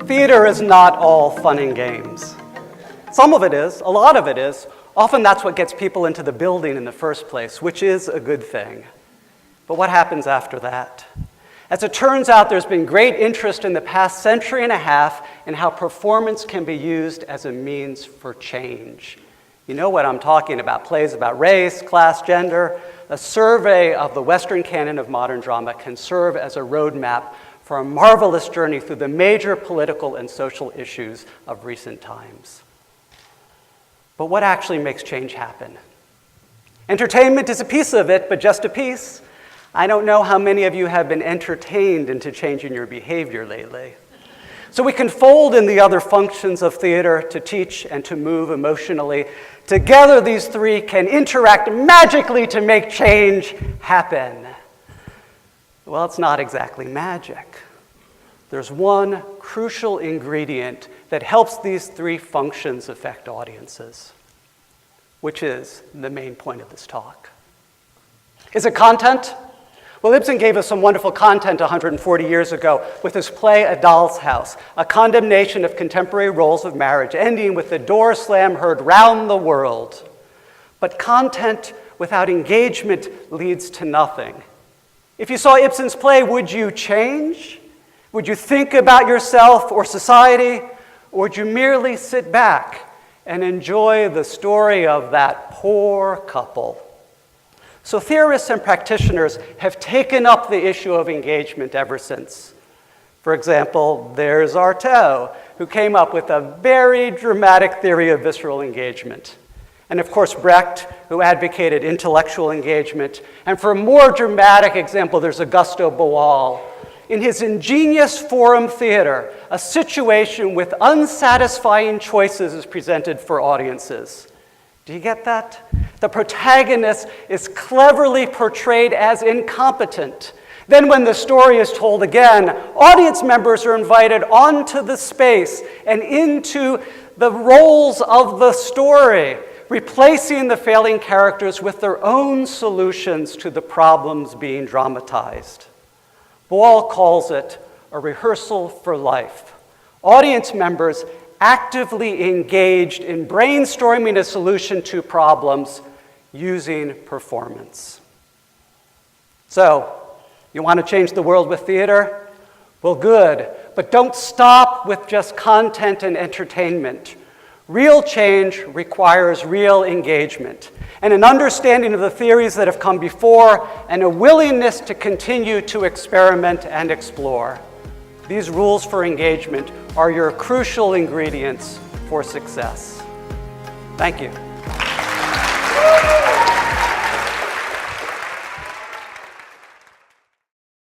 Theater is not all fun and games. Some of it is, a lot of it is. Often that's what gets people into the building in the first place, which is a good thing. But what happens after that? As it turns out, there's been great interest in the past century and a half in how performance can be used as a means for change. You know what I'm talking about, plays about race, class, gender. A survey of the Western canon of modern drama can serve as a roadmap for a marvelous journey through the major political and social issues of recent times. But what actually makes change happen? Entertainment is a piece of it, but just a piece. I don't know how many of you have been entertained into changing your behavior lately. So we can fold in the other functions of theater to teach and to move emotionally. Together, these three can interact magically to make change happen. Well, it's not exactly magic. There's one crucial ingredient that helps these three functions affect audiences, which is the main point of this talk. Is it content? Well, Ibsen gave us some wonderful content 140 years ago with his play A Doll's House, a condemnation of contemporary roles of marriage, ending with the door slam heard round the world. But content without engagement leads to nothing. If you saw Ibsen's play, would you change? Would you think about yourself or society? Or would you merely sit back and enjoy the story of that poor couple? So theorists and practitioners have taken up the issue of engagement ever since. For example, there's Artaud, who came up with a very dramatic theory of visceral engagement. And of course, Brecht, who advocated intellectual engagement. And for a more dramatic example, there's Augusto Boal. In his ingenious forum theater, a situation with unsatisfying choices is presented for audiences. Do you get that? The protagonist is cleverly portrayed as incompetent. Then when the story is told again, audience members are invited onto the space and into the roles of the story, replacing the failing characters with their own solutions to the problems being dramatized. Boal calls it a rehearsal for life. Audience members actively engaged in brainstorming a solution to problems using performance. So, you want to change the world with theater? Well, good, but don't stop with just content and entertainment. Real change requires real engagement and an understanding of the theories that have come before and a willingness to continue to experiment and explore. These rules for engagement are your crucial ingredients for success. Thank you.